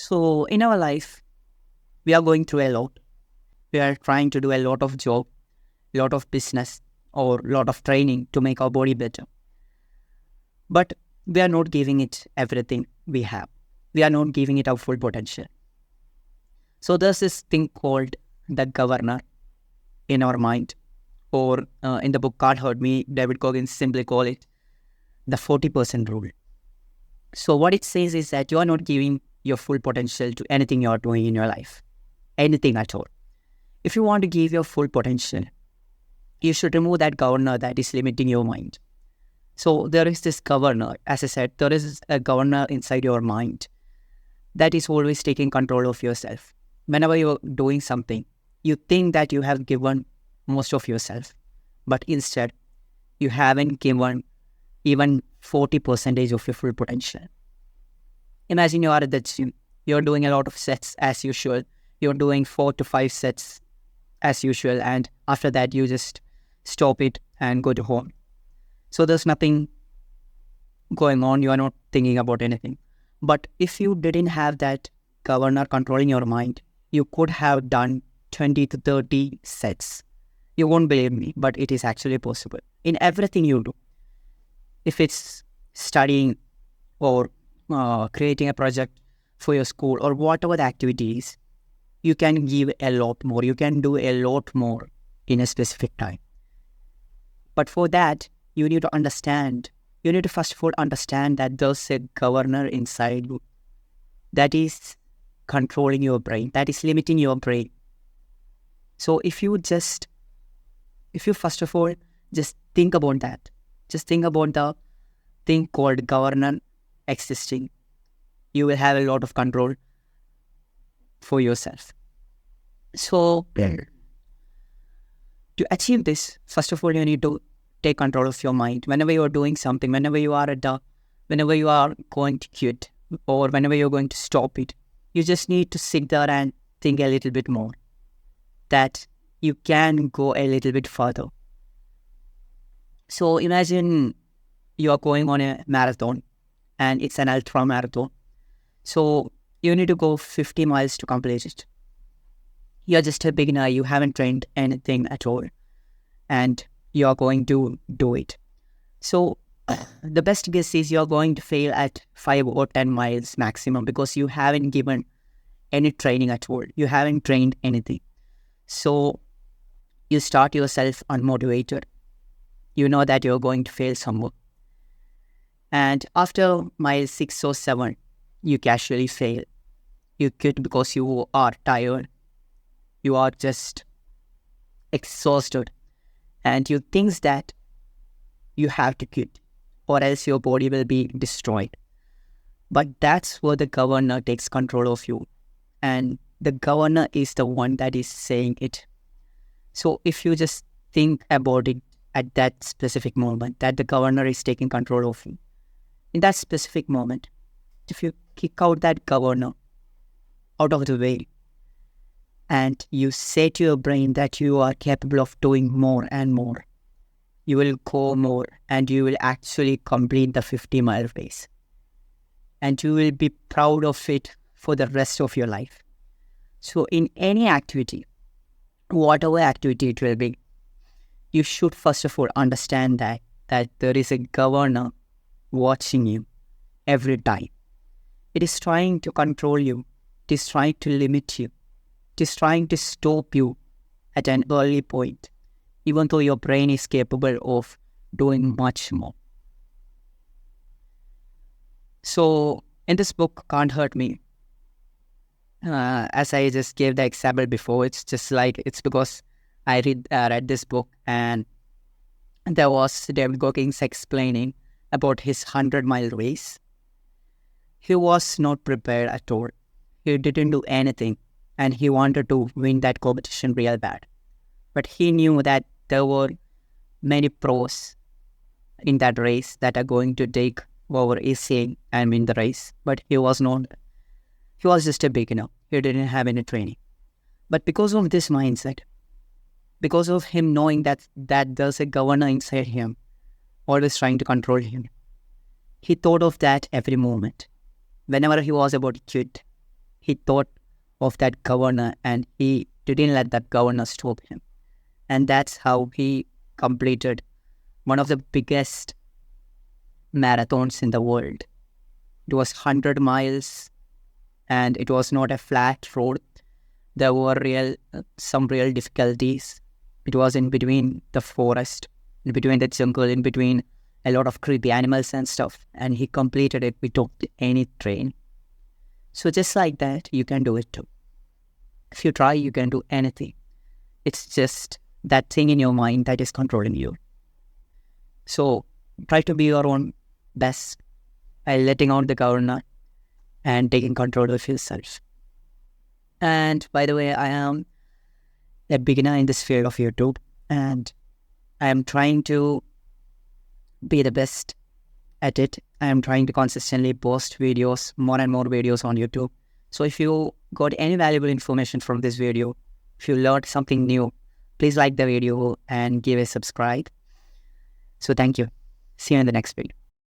So in our life, we are going through a lot. We are trying to do a lot of job, lot of business, or lot of training to make our body better. But we are not giving it everything we have. We are not giving it our full potential. So there's this thing called the governor in our mind, or in the book Can't Hurt Me, David Goggins simply call it the 40% rule. So what it says is that you are not giving your full potential to anything you are doing in your life, anything at all. If you want to give your full potential, you should remove that governor that is limiting your mind. So there is this governor, as I said, there is a governor inside your mind that is always taking control of yourself. Whenever you're doing something, you think that you have given most of yourself, but instead, you haven't given even 40% of your full potential. Imagine you are at the gym, you're doing a lot of sets as usual, you're doing 4 to 5 sets as usual, and after that, you just stop it and go to home. So there's nothing going on, you are not thinking about anything. But if you didn't have that governor controlling your mind, you could have done 20 to 30 sets. You won't believe me, but it is actually possible. In everything you do, if it's studying or creating a project for your school or whatever the activity is, you can give a lot more. You can do a lot more in a specific time. But for that, you need to understand. You need to first of all understand that there's a governor inside you that is controlling your brain, that is limiting your brain. So if you first of all just think about that, just think about the thing called governor existing, you will have a lot of control for yourself. So to achieve this, first of all, you need to take control of your mind. Whenever you are doing something, whenever you are going to quit, or whenever you're going to stop it, you just need to sit there and think a little bit more, that you can go a little bit further. So imagine you are going on a marathon and it's an ultra marathon. So you need to go 50 miles to complete it. You're just a beginner, you haven't trained anything at all, and you are going to do it. So the best guess is you're going to fail at 5 or 10 miles maximum because you haven't given any training at all. You haven't trained anything. So you start yourself unmotivated. You know that you're going to fail somewhere. And after mile 6 or 7, you casually fail. You quit because you are tired. You are just exhausted. And you think that you have to quit, or else your body will be destroyed. But that's where the governor takes control of you. And the governor is the one that is saying it. So if you just think about it at that specific moment, that the governor is taking control of you, in that specific moment, if you kick out that governor out of the way, and you say to your brain that you are capable of doing more and more, you will go more and you will actually complete the 50-mile race. And you will be proud of it for the rest of your life. So in any activity, whatever activity it will be, you should first of all understand that there is a governor watching you every time. It is trying to control you. It is trying to limit you. It is trying to stop you at an early point, even though your brain is capable of doing much more. So in this book, Can't Hurt Me, as I just gave the example before, it's because I read this book, and there was David Goggins explaining about his 100-mile race. He was not prepared at all. He didn't do anything, and he wanted to win that competition real bad. But he knew that there were many pros in that race that are going to take over easy and win the race. But he was just a beginner. He didn't have any training. But because of this mindset, because of him knowing that there's a governor inside him, always trying to control him, he thought of that every moment. Whenever he was about to quit, he thought of that governor and he didn't let that governor stop him. And that's how he completed one of the biggest marathons in the world. It was 100 miles and it was not a flat road. There were some real difficulties. It was in between the forest, in between the jungle, in between a lot of creepy animals and stuff. And he completed it without any train. So just like that, you can do it too. If you try, you can do anything. It's just that thing in your mind that is controlling you. So try to be your own best by letting out the governor and taking control of yourself. And by the way, I am a beginner in this field of YouTube, and I am trying to be the best at it. I am trying to consistently post videos, more and more videos on YouTube. So if you got any valuable information from this video, if you learned something new, please like the video and give a subscribe. So thank you. See you in the next video.